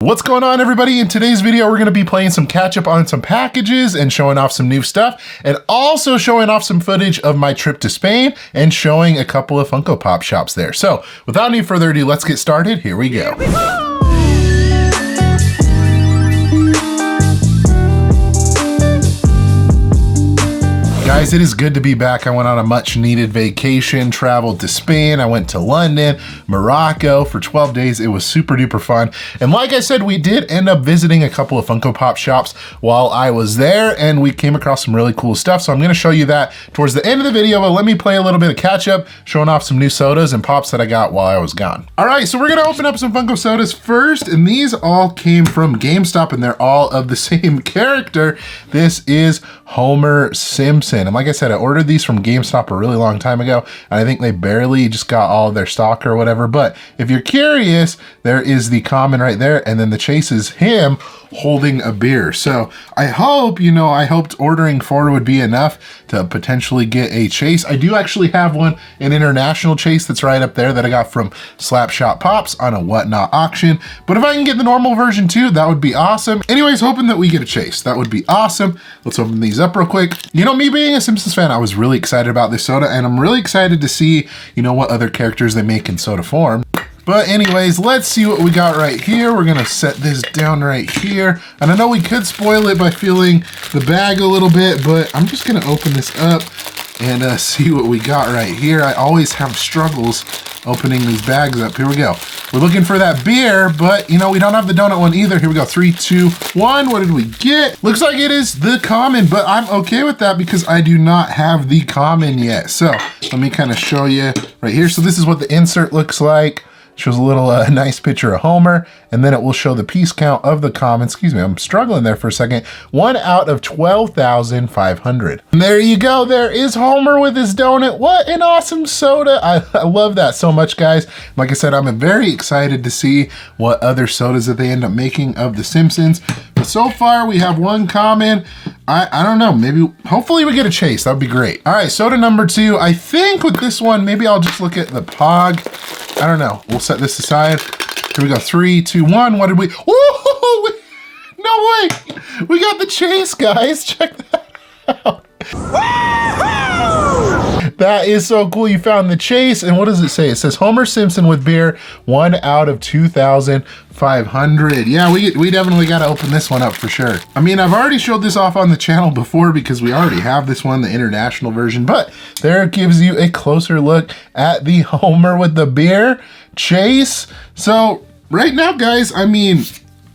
What's going on, everybody? In today's video, we're going to be playing some catch up on some packages and showing off some new stuff, and also showing off some footage of my trip to Spain and showing a couple of Funko Pop shops there. So without any further ado, let's get started. Here we go. Guys, it is good to be back. I went on a much needed vacation, traveled to Spain. I went to London, Morocco for 12 days. It was super duper fun. And like I said, we did end up visiting a couple of Funko Pop shops while I was there, and we came across some really cool stuff. So I'm gonna show you that towards the end of the video, but let me play a little bit of catch up, showing off some new sodas and pops that I got while I was gone. All right, so we're gonna open up some Funko sodas first, and these all came from GameStop, and they're all of the same character. This is Homer Simpson. And like I said, I ordered these from GameStop a really long time ago, and I think they barely just got all of their stock or whatever. But if you're curious, there is the common right there, and then the chase is him holding a beer. So I hope, I hoped ordering 4 would be enough to potentially get a chase. I do actually have an international chase that's right up there that I got from Slapshot Pops on a Whatnot auction. But if I can get the normal version too, that would be awesome. Anyways, hoping that we get a chase. That would be awesome. Let's open these up real quick. Me being a Simpsons fan, I was really excited about this soda, and I'm really excited to see, what other characters they make in soda form. But anyways, let's see what we got right here. We're gonna set this down right here. And I know we could spoil it by feeling the bag a little bit, but I'm just gonna open this up and see what we got right here. I always have struggles opening these bags up. Here we go. We're looking for that beer, but we don't have the donut one either. Here we go, 3, 2, 1. What did we get? Looks like it is the common, but I'm okay with that because I do not have the common yet. So let me kind of show you right here. So this is what the insert looks like. Shows a little nice picture of Homer, and then it will show the piece count of the common. Excuse me, I'm struggling there for a second. 1 out of 12,500. And there you go, there is Homer with his donut. What an awesome soda. I love that so much, guys. Like I said, I'm very excited to see what other sodas that they end up making of The Simpsons. But so far, we have 1 common. I don't know, hopefully we get a chase. That would be great. All right, soda number 2. I think with this one, maybe I'll just look at the Pog. I don't know. We'll set this aside. Here we go. 3, 2, 1. What did we? Oh, no way. We got the chase, guys. Check that out. That is so cool. You found the chase. And what does it say? It says Homer Simpson with beer, 1 out of 2,500. Yeah, we definitely got to open this one up for sure. I mean, I've already showed this off on the channel before because we already have this one, the international version, but there it gives you a closer look at the Homer with the beer chase. So right now, guys, I mean,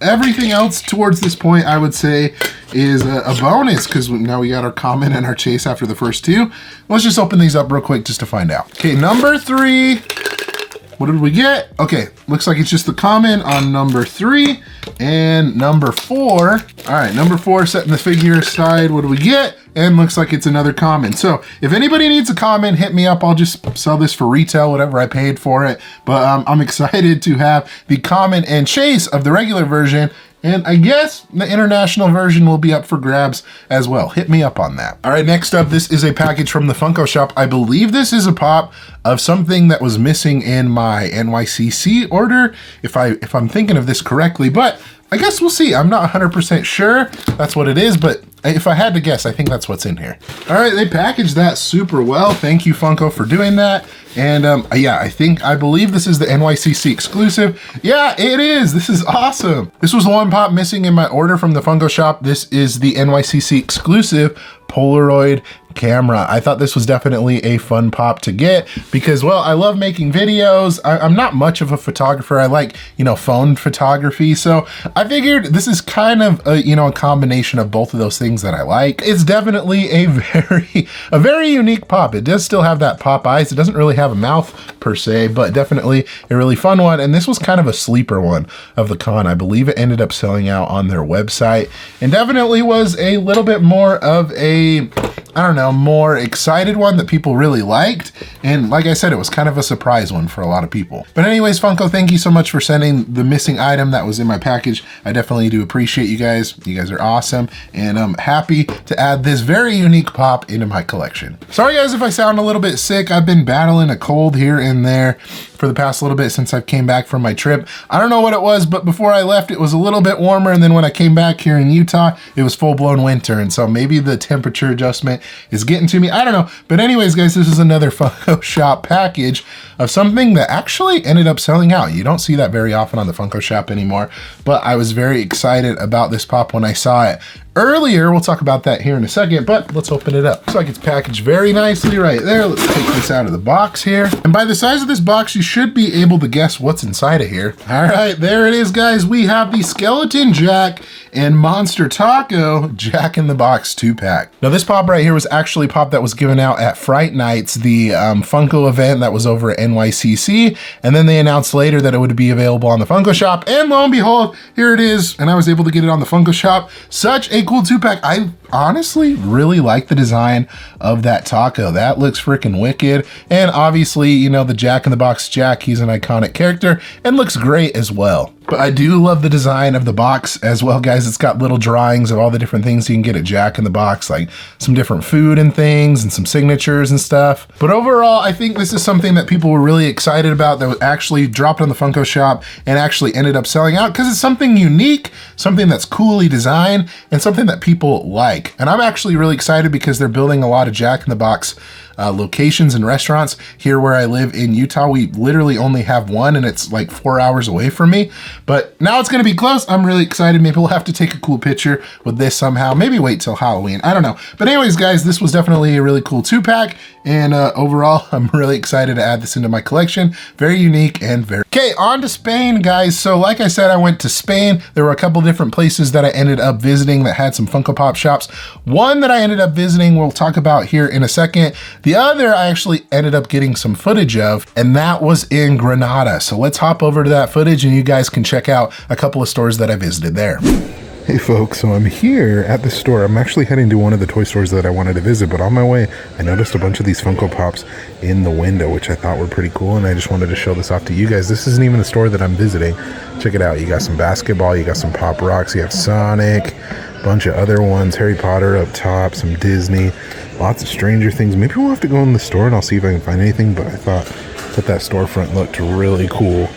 everything else towards this point, I would say, is a bonus because now we got our common and our chase after the first 2. Let's just open these up real quick just to find out. Okay, number 3. What did we get? Okay, looks like it's just the common on number 3 and number 4. All right, number 4, setting the figure aside. What do we get? And looks like it's another common. So if anybody needs a common, hit me up. I'll just sell this for retail, whatever I paid for it. But I'm excited to have the common and chase of the regular version. And I guess the international version will be up for grabs as well. Hit me up on that. All right, next up, this is a package from the Funko shop. I believe this is a pop of something that was missing in my NYCC order, if I'm thinking of this correctly, but I guess we'll see. I'm not 100% sure that's what it is, but if I had to guess, I think that's what's in here. All right, they packaged that super well. Thank you, Funko, for doing that. And yeah, I believe this is the NYCC exclusive. Yeah, it is. This is awesome. This was the one pop missing in my order from the Funko shop. This is the NYCC exclusive Polaroid camera. I thought this was definitely a fun pop to get because, well, I love making videos. I'm not much of a photographer. I like, phone photography. So I figured this is kind of a combination of both of those things that I like. It's definitely a very unique pop. It does still have that pop eyes. It doesn't really have a mouth per se, but definitely a really fun one. And this was kind of a sleeper one of the con. I believe it ended up selling out on their website and definitely was a little bit more of a I don't know, more excited one that people really liked. And like I said, it was kind of a surprise one for a lot of people. But anyways, Funko, thank you so much for sending the missing item that was in my package. I definitely do appreciate you guys. You guys are awesome. And I'm happy to add this very unique pop into my collection. Sorry guys if I sound a little bit sick. I've been battling a cold here and there for the past little bit since I came back from my trip. I don't know what it was, but before I left, it was a little bit warmer. And then when I came back here in Utah, it was full-blown winter. And so maybe the temperature adjustment is getting to me. I don't know. But anyways, guys, this is another Funko Shop package of something that actually ended up selling out. You don't see that very often on the Funko Shop anymore, but I was very excited about this pop when I saw it earlier. We'll talk about that here in a second, but let's open it up. Looks like it's packaged very nicely right there. Let's take this out of the box here. And by the size of this box, you should be able to guess what's inside of here. All right, there it is, guys. We have the Skeleton Jack and Monster Taco Jack in the Box 2-pack. Now this pop right here was actually pop that was given out at Fright Nights, the Funko event that was over at NYCC. And then they announced later that it would be available on the Funko Shop. And lo and behold, here it is. And I was able to get it on the Funko Shop. Such a cool 2-pack. I honestly really like the design of that taco. That looks freaking wicked. And obviously, you know, the Jack in the Box Jack, he's an iconic character and looks great as well. But I do love the design of the box as well, guys. It's got little drawings of all the different things you can get at Jack in the Box, like some different food and things and some signatures and stuff. But overall, I think this is something that people were really excited about that was actually dropped on the Funko Shop and actually ended up selling out because it's something unique, something that's coolly designed, and something that people like. And I'm actually really excited because they're building a lot of Jack in the Box locations and restaurants here where I live in Utah. We literally only have one and it's like 4 hours away from me, but now it's gonna be close. I'm really excited. Maybe we'll have to take a cool picture with this somehow. Maybe wait till Halloween. I don't know. But anyways, guys, this was definitely a really cool 2-pack. And overall, I'm really excited to add this into my collection. Very unique and very... Okay, on to Spain, guys. So like I said, I went to Spain. There were a couple different places that I ended up visiting that had some Funko Pop shops. One that I ended up visiting, we'll talk about here in a second. The other I actually ended up getting some footage of, and that was in Granada. So let's hop over to that footage and you guys can check out a couple of stores that I visited there. Hey folks, so I'm here at the store. I'm actually heading to one of the toy stores that I wanted to visit, but on my way, I noticed a bunch of these Funko Pops in the window, which I thought were pretty cool, and I just wanted to show this off to you guys. This isn't even the store that I'm visiting. Check it out. You got some basketball, you got some Pop Rocks, you have Sonic, a bunch of other ones, Harry Potter up top, some Disney, lots of Stranger Things. Maybe we'll have to go in the store and I'll see if I can find anything, but I thought that storefront looked really cool.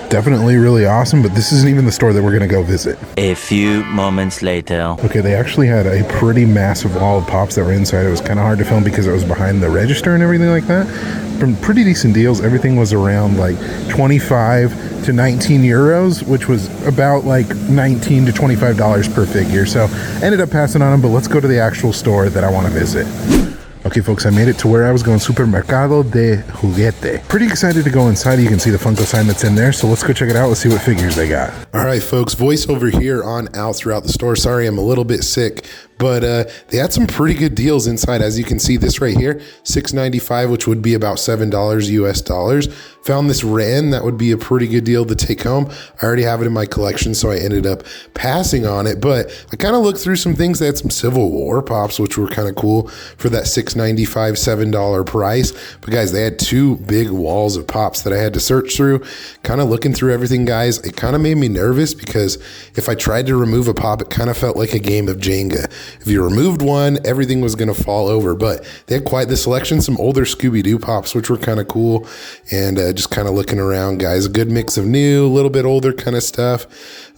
Definitely really awesome, but this isn't even the store that we're gonna go visit. A few moments later. Okay, they actually had a pretty massive wall of pops that were inside. It was kind of hard to film because it was behind the register and everything like that. From pretty decent deals, everything was around like 25 to 19 euros, which was about like $19 to $25 per figure. So ended up passing on them, but let's go to the actual store that I want to visit. Okay, folks, I made it to where I was going, Supermercado de Juguete. Pretty excited to go inside. You can see the Funko sign that's in there, so let's go check it out. Let's see what figures they got. All right, folks, voiceover here on out throughout the store. Sorry, I'm a little bit sick, but they had some pretty good deals inside. As you can see, this right here, $6.95, which would be about $7 US dollars. Found this Ren, that would be a pretty good deal to take home. I already have it in my collection, so I ended up passing on it, but I kind of looked through some things. They had some Civil War pops, which were kind of cool for that $6.95, $7 price. But guys, they had two big walls of pops that I had to search through. Kind of looking through everything, guys, it kind of made me nervous because if I tried to remove a pop, it kind of felt like a game of Jenga. If you removed one, everything was going to fall over, but they had quite the selection. Some older Scooby-Doo pops, which were kind of cool, and just kind of looking around, guys. A good mix of new, a little bit older kind of stuff.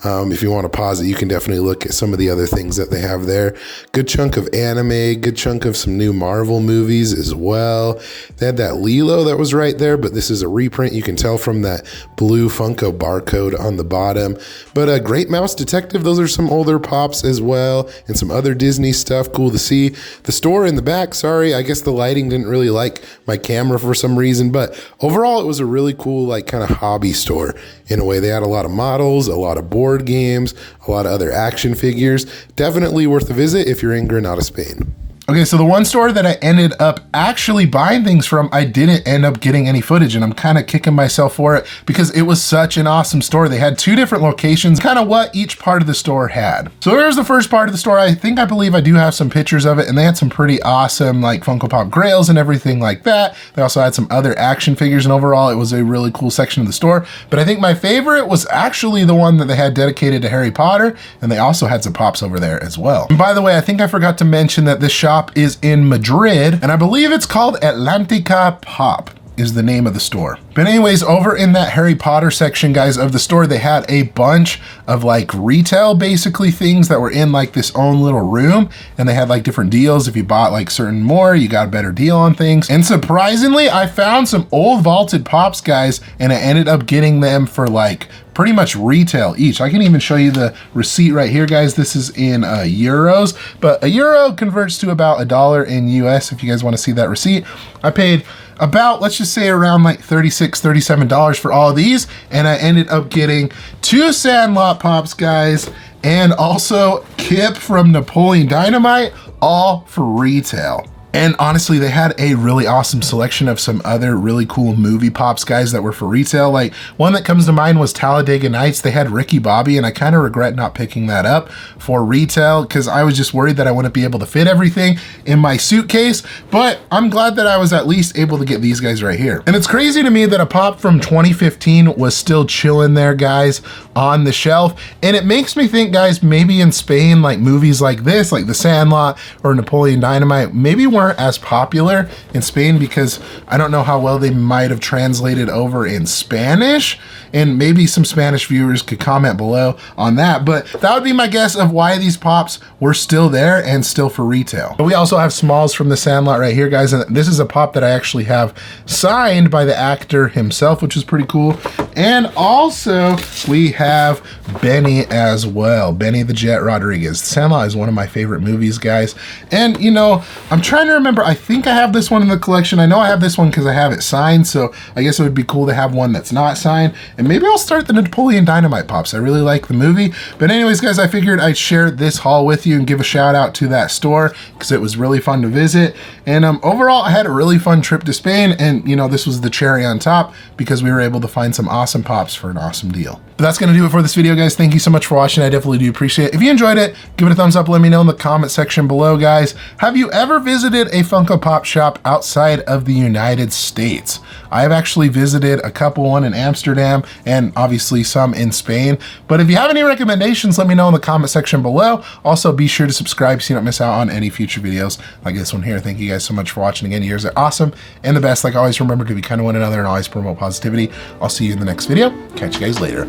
If you want to pause it, you can definitely look at some of the other things that they have there. Good chunk of anime, good chunk of some new Marvel movies as well. They had that Lilo that was right there, but this is a reprint. You can tell from that blue Funko barcode on the bottom. But a Great Mouse Detective, those are some older pops as well, and some other Disney stuff. Cool to see. The store in the back, sorry, I guess the lighting didn't really like my camera for some reason, but overall it was a really cool, like, kind of hobby store in a way. They had a lot of models, a lot of board games, a lot of other action figures. Definitely worth a visit if you're in Granada, Spain. Okay, so the one store that I ended up actually buying things from, I didn't end up getting any footage, and I'm kind of kicking myself for it because it was such an awesome store. They had 2 different locations, kind of what each part of the store had. So here's the first part of the store. I believe I do have some pictures of it, and they had some pretty awesome like Funko Pop grails and everything like that. They also had some other action figures, and overall it was a really cool section of the store. But I think my favorite was actually the one that they had dedicated to Harry Potter, and they also had some pops over there as well. And by the way, I think I forgot to mention that this shop is in Madrid, and I believe it's called Atlantica Pop is the name of the store. But anyways, over in that Harry Potter section, guys, of the store, they had a bunch of like retail basically things that were in like this own little room, and they had like different deals. If you bought like certain more, you got a better deal on things. And surprisingly, I found some old vaulted pops, guys, and I ended up getting them for like pretty much retail each. I can even show you the receipt right here, guys. This is in euros, but a euro converts to about $1 in US if you guys want to see that receipt. I paid about, let's just say around like $36, $37 for all of these, and I ended up getting 2 Sandlot pops, guys, and also Kip from Napoleon Dynamite, all for retail. And honestly, they had a really awesome selection of some other really cool movie pops, guys, that were for retail. Like one that comes to mind was Talladega Nights. They had Ricky Bobby, and I kind of regret not picking that up for retail because I was just worried that I wouldn't be able to fit everything in my suitcase. But I'm glad that I was at least able to get these guys right here. And it's crazy to me that a pop from 2015 was still chilling there, guys, on the shelf. And it makes me think, guys, maybe in Spain, like movies like this, like The Sandlot or Napoleon Dynamite, maybe weren't as popular in Spain because I don't know how well they might have translated over in Spanish, and maybe some Spanish viewers could comment below on that, but that would be my guess of why these pops were still there and still for retail. But we also have Smalls from The Sandlot right here, guys, and this is a pop that I actually have signed by the actor himself, which is pretty cool. And also we have Benny as well, Benny the Jet Rodriguez. The Sandlot is one of my favorite movies, guys, and you know, I'm trying to remember, I think I have this one in the collection. I know I have this one because I have it signed, so I guess it would be cool to have one that's not signed. And maybe I'll start the Napoleon Dynamite pops. I really like the movie. But anyways, guys, I figured I'd share this haul with you and give a shout out to that store because it was really fun to visit. And overall, I had a really fun trip to Spain, and you know, this was the cherry on top because we were able to find some awesome pops for an awesome deal. But that's gonna do it for this video, guys. Thank you so much for watching. I definitely do appreciate it. If you enjoyed it, give it a thumbs up. Let me know in the comment section below, guys. Have you ever visited a Funko Pop shop outside of the United States? I have actually visited a couple, one in Amsterdam and obviously some in Spain. But if you have any recommendations, let me know in the comment section below. Also, be sure to subscribe so you don't miss out on any future videos like this one here. Thank you guys so much for watching. Again, you guys are awesome and the best. Like always, remember to be kind to one another and always promote positivity. I'll see you in the next video. Catch you guys later.